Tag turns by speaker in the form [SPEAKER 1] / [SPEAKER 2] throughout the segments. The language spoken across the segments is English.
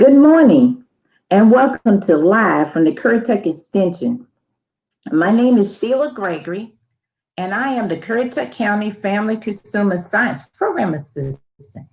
[SPEAKER 1] Good morning and welcome to Live from the Currituck Extension. My name is Sheila Gregory and I am the Currituck County Family Consumer Science Program Assistant.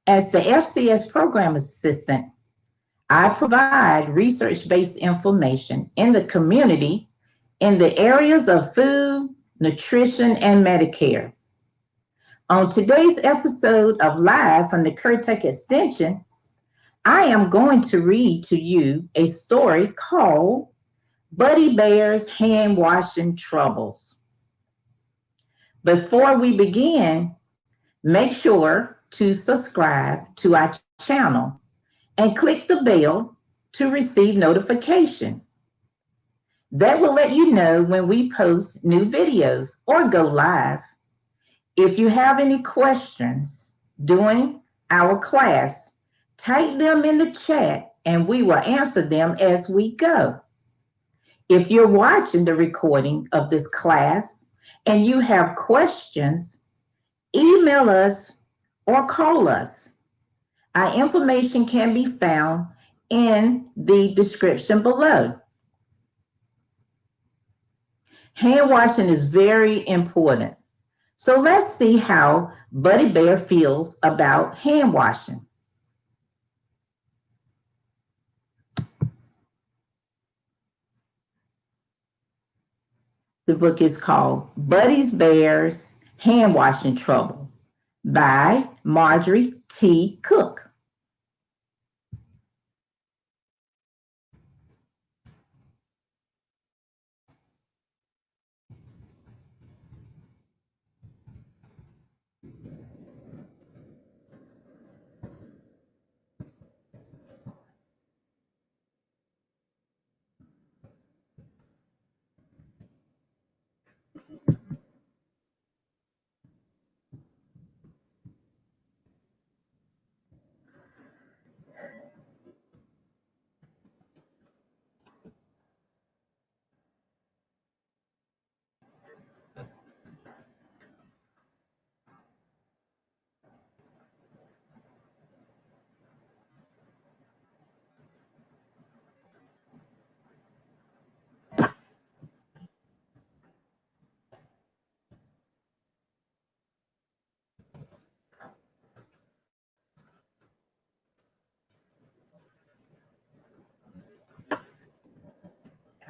[SPEAKER 1] As the FCS Program Assistant, I provide research-based information in the community in the areas of food, nutrition, and Medicare. On today's episode of Live from the Currituck Extension, I am going to read to you a story called Buddy Bear's Hand Washing Troubles. Before we begin, make sure to subscribe to our channel and click the bell to receive notification. That will let you know when we post new videos or go live. If you have any questions during our class, type them in the chat and we will answer them as we go. If you're watching the recording of this class and you have questions, email us or call us. Our information can be found in the description below. Hand washing is very important. So let's see how Buddy Bear feels about hand washing. The book is called Buddy Bear's Hand Washing Trouble by Marjorie T. Cook.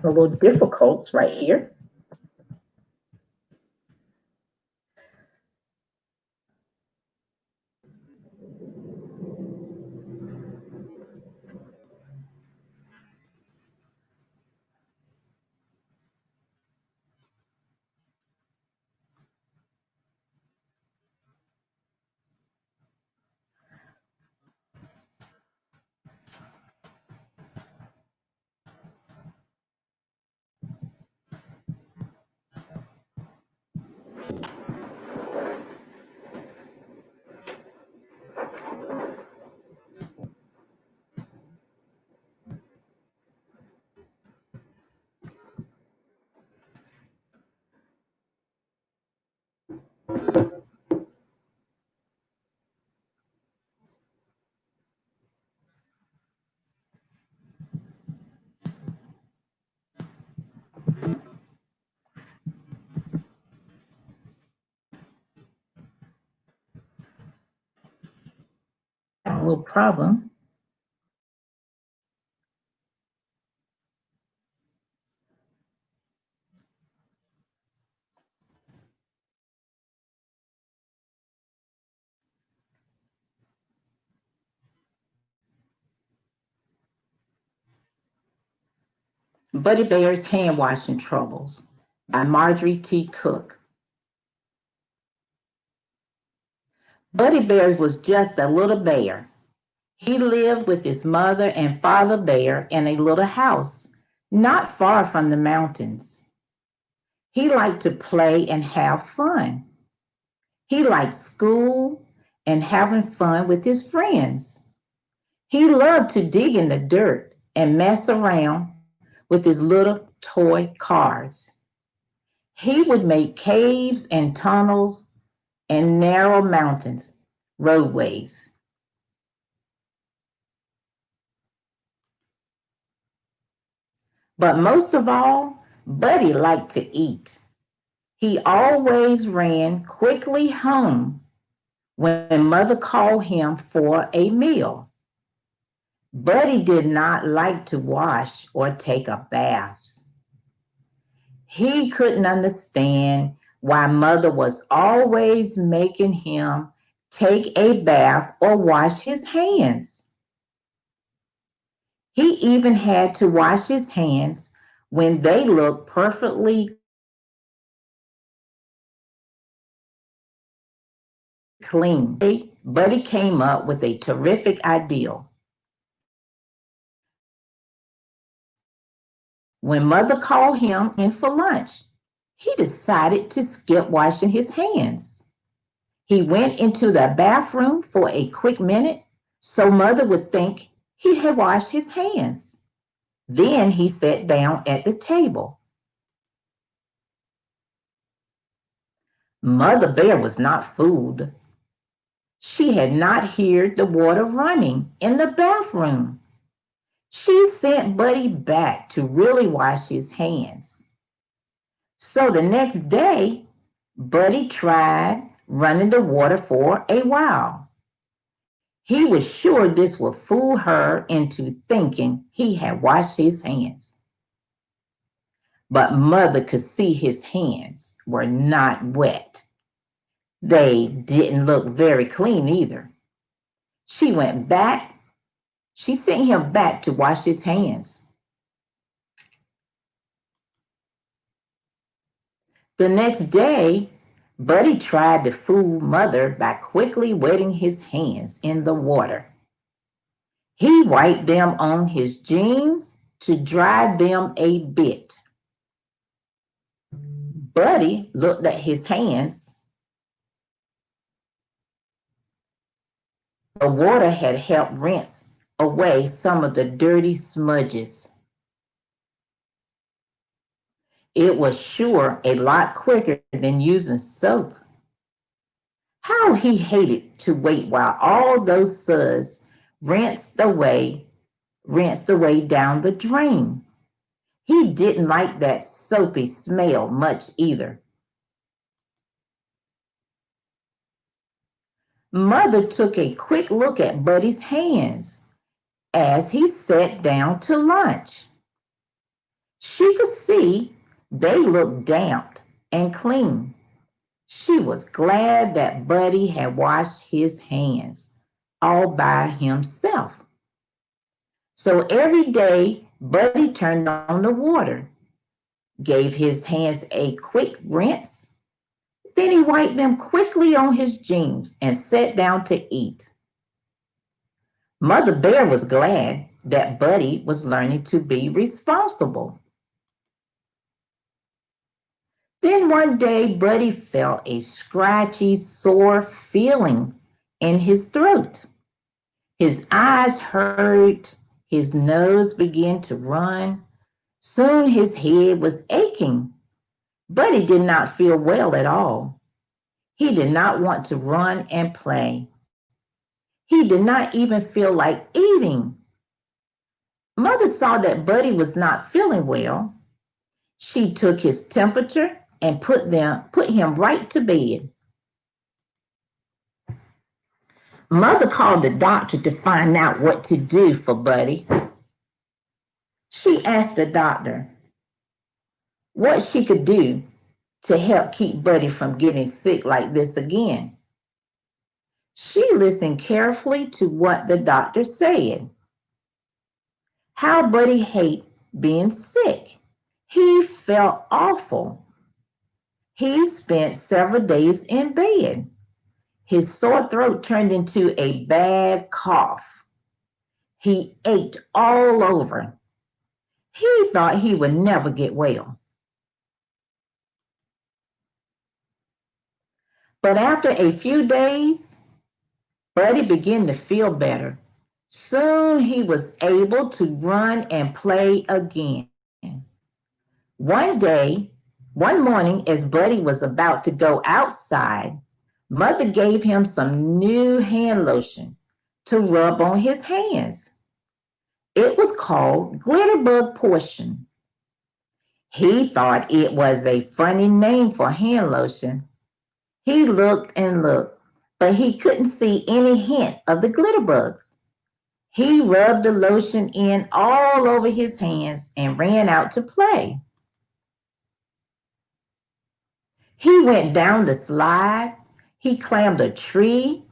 [SPEAKER 1] A little difficult right here. A little problem. Buddy Bear's Hand Washing Troubles by Marjorie T. Cook. Buddy Bear was just a little bear. He lived with his mother and father bear in a little house, not far from the mountains. He liked to play and have fun. He liked school and having fun with his friends. He loved to dig in the dirt and mess around with his little toy cars. He would make caves and tunnels and narrow mountains, roadways. But most of all, Buddy liked to eat. He always ran quickly home when mother called him for a meal. Buddy did not like to wash or take a bath. He couldn't understand why mother was always making him take a bath or wash his hands. He even had to wash his hands when they looked perfectly clean. Buddy came up with a terrific idea. When mother called him in for lunch, he decided to skip washing his hands. He went into the bathroom for a quick minute so mother would think he had washed his hands. Then he sat down at the table. Mother Bear was not fooled. She had not heard the water running in the bathroom. She sent Buddy back to really wash his hands. So the next day, Buddy tried running the water for a while. He was sure this would fool her into thinking he had washed his hands. But mother could see his hands were not wet. They didn't look very clean either. She went back. She sent him back to wash his hands. The next day, Buddy tried to fool mother by quickly wetting his hands in the water. He wiped them on his jeans to dry them a bit. Buddy looked at his hands. The water had helped rinse away some of the dirty smudges. It was sure a lot quicker than using soap. How he hated to wait while all those suds rinsed away down the drain. He didn't like that soapy smell much either. Mother took a quick look at Buddy's hands as he sat down to lunch. She could see they looked damp and clean. She was glad that Buddy had washed his hands all by himself. So every day, Buddy turned on the water, gave his hands a quick rinse, then he wiped them quickly on his jeans and sat down to eat. Mother Bear was glad that Buddy was learning to be responsible. Then one day, Buddy felt a scratchy, sore feeling in his throat. His eyes hurt, his nose began to run. Soon his head was aching. Buddy did not feel well at all. He did not want to run and play. He did not even feel like eating. Mother saw that Buddy was not feeling well. She took his temperature and put him right to bed. Mother called the doctor to find out what to do for Buddy. She asked the doctor what she could do to help keep Buddy from getting sick like this again. She listened carefully to what the doctor said. How Buddy hated being sick. He felt awful. He spent several days in bed. His sore throat turned into a bad cough. He ached all over. He thought he would never get well. But after a few days, Buddy began to feel better. Soon he was able to run and play again. One morning, as Buddy was about to go outside, Mother gave him some new hand lotion to rub on his hands. It was called Glitter Bug Potion. He thought it was a funny name for hand lotion. He looked and looked, but he couldn't see any hint of the glitter bugs. He rubbed the lotion in all over his hands and ran out to play. He went down the slide. He climbed a tree.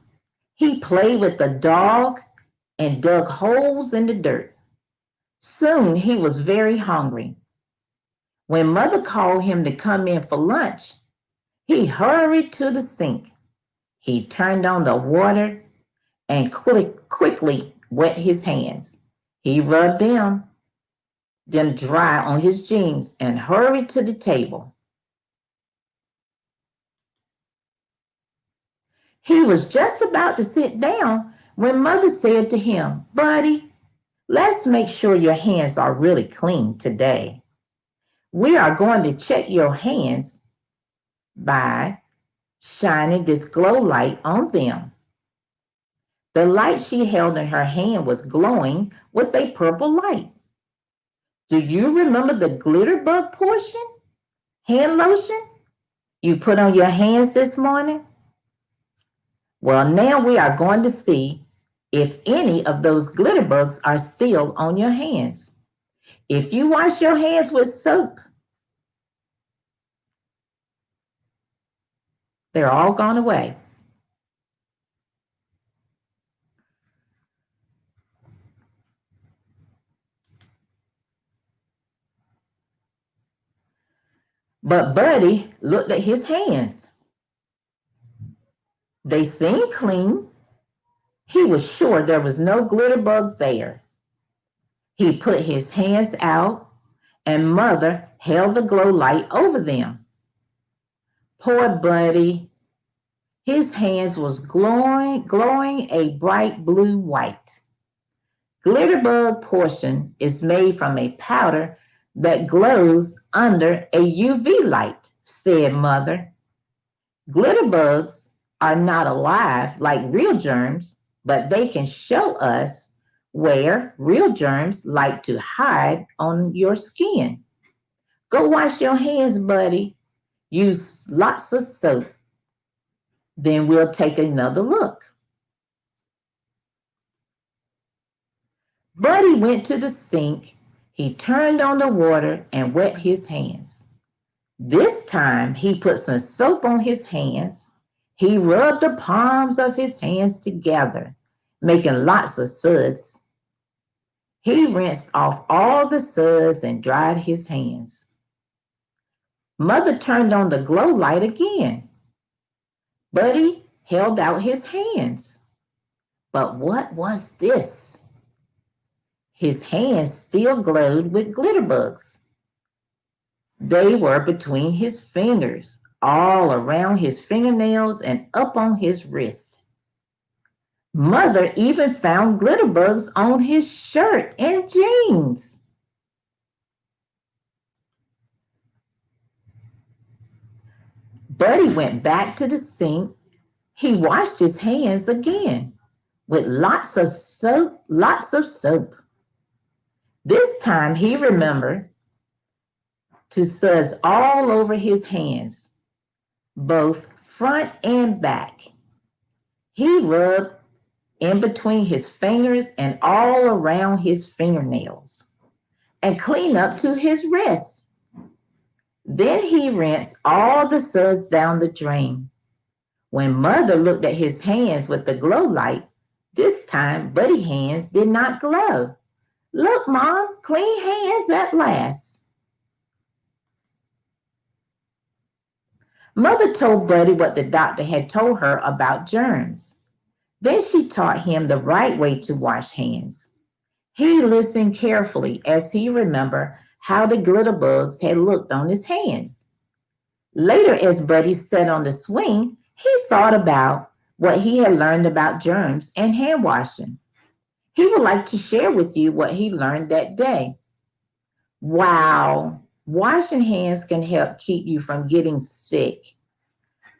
[SPEAKER 1] He played with the dog and dug holes in the dirt. Soon he was very hungry. When Mother called him to come in for lunch, he hurried to the sink. He turned on the water and quickly wet his hands. He rubbed them dry on his jeans and hurried to the table. He was just about to sit down when Mother said to him, "Buddy, let's make sure your hands are really clean today. We are going to check your hands by shining this glow light on them." The light she held in her hand was glowing with a purple light. Do you remember the glitter bug portion? Hand lotion you put on your hands this morning? Well, now we are going to see if any of those glitter bugs are still on your hands. If you wash your hands with soap, they're all gone away. But Buddy looked at his hands. They seemed clean. He was sure there was no glitter bug there. He put his hands out, and Mother held the glow light over them. Poor Buddy. His hands was glowing a bright blue white. Glitter bug portion is made from a powder that glows under a UV light, said Mother. Glitter bugs are not alive like real germs, but they can show us where real germs like to hide on your skin. Go wash your hands, Buddy. Use lots of soap. Then we'll take another look. Buddy went to the sink. He turned on the water and wet his hands. This time he put some soap on his hands. He rubbed the palms of his hands together, making lots of suds. He rinsed off all the suds and dried his hands. Mother turned on the glow light again. Buddy held out his hands. But what was this? His hands still glowed with glitter bugs. They were between his fingers, all around his fingernails and up on his wrists. Mother even found glitter bugs on his shirt and jeans. Buddy went back to the sink. He washed his hands again with lots of soap, This time he remembered to suds all over his hands, both front and back. He rubbed in between his fingers and all around his fingernails and cleaned up to his wrists. Then he rinsed all the suds down the drain. When Mother looked at his hands with the glow light, this time Buddy's hands did not glow. Look, Mom, clean hands at last. Mother told Buddy what the doctor had told her about germs. Then she taught him the right way to wash hands. He listened carefully as he remembered how the glitter bugs had looked on his hands. Later, as Buddy sat on the swing, he thought about what he had learned about germs and hand washing. He would like to share with you what he learned that day. Wow, washing hands can help keep you from getting sick.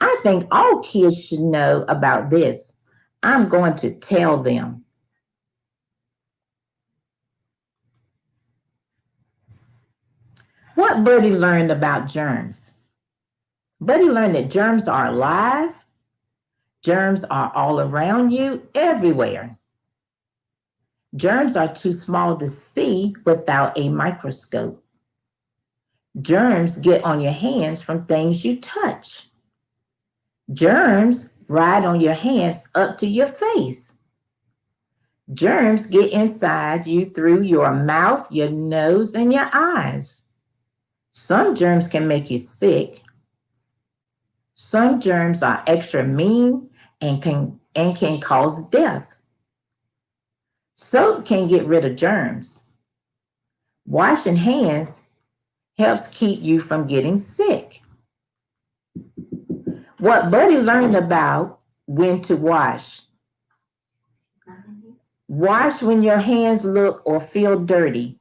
[SPEAKER 1] I think all kids should know about this. I'm going to tell them. What Buddy learned about germs? Buddy learned that germs are alive. Germs are all around you, everywhere. Germs are too small to see without a microscope. Germs get on your hands from things you touch. Germs ride on your hands up to your face. Germs get inside you through your mouth, your nose, and your eyes. Some germs can make you sick. Some germs are extra mean and can cause death. Soap can get rid of germs. Washing hands helps keep you from getting sick. What Buddy learned about when to wash. Wash when your hands look or feel dirty.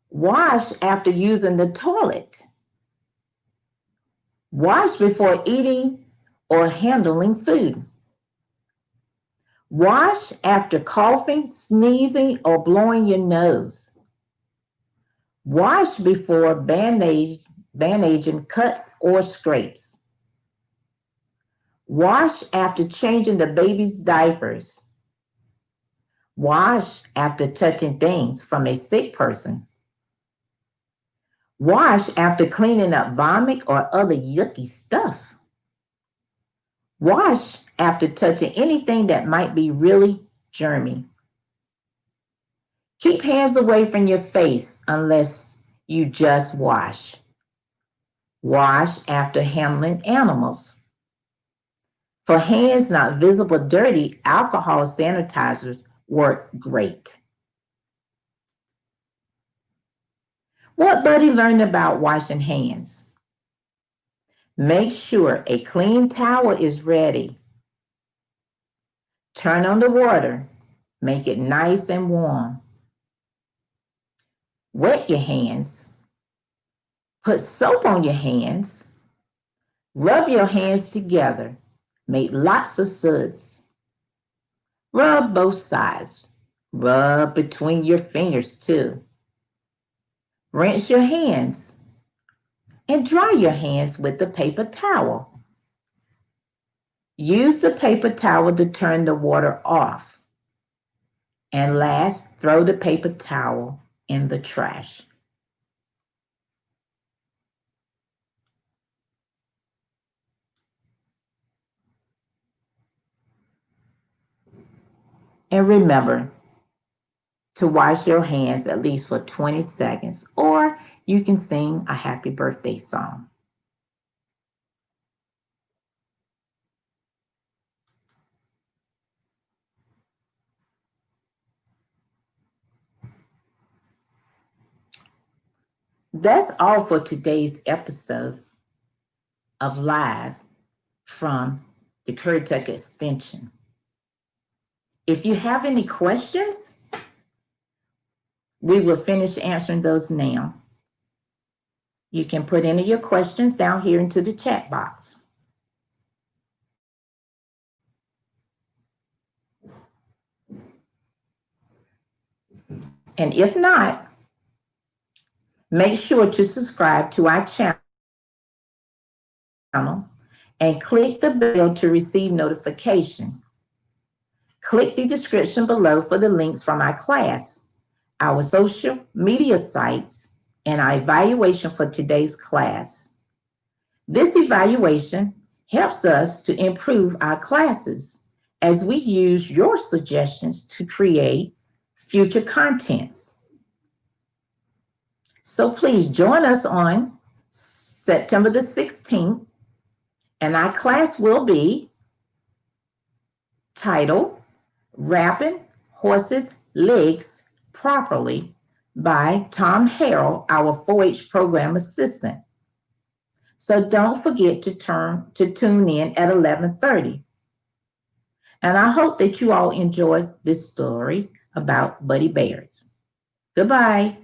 [SPEAKER 1] Wash after using the toilet. Wash before eating or handling food. Wash after coughing, sneezing, or blowing your nose. Wash before bandaging cuts or scrapes. Wash after changing the baby's diapers. Wash after touching things from a sick person. Wash after cleaning up vomit or other yucky stuff. Wash after touching anything that might be really germy. Keep hands away from your face unless you just wash. Wash after handling animals. For hands not visible dirty, alcohol sanitizers work great. What Buddy learned about washing hands. Make sure a clean towel is ready. Turn on the water. Make it nice and warm. Wet your hands. Put soap on your hands. Rub your hands together. Make lots of suds. Rub both sides. Rub between your fingers too. Rinse your hands and dry your hands with the paper towel. Use the paper towel to turn the water off. And last, throw the paper towel in the trash. And remember to wash your hands at least for 20 seconds, or you can sing a happy birthday song. That's all for today's episode of Live from the Currituck Extension. If you have any questions, we will finish answering those now. You can put any of your questions down here into the chat box. And if not, make sure to subscribe to our channel and click the bell to receive notification. Click the description below for the links from our class, our social media sites, and our evaluation for today's class. This evaluation helps us to improve our classes as we use your suggestions to create future contents. So please join us on September the 16th, and our class will be titled Wrapping Horses' Legs Properly by Tom Harrell, our 4-H program assistant. So don't forget to tune in at 11:30. And I hope that you all enjoyed this story about Buddy Bears. Goodbye.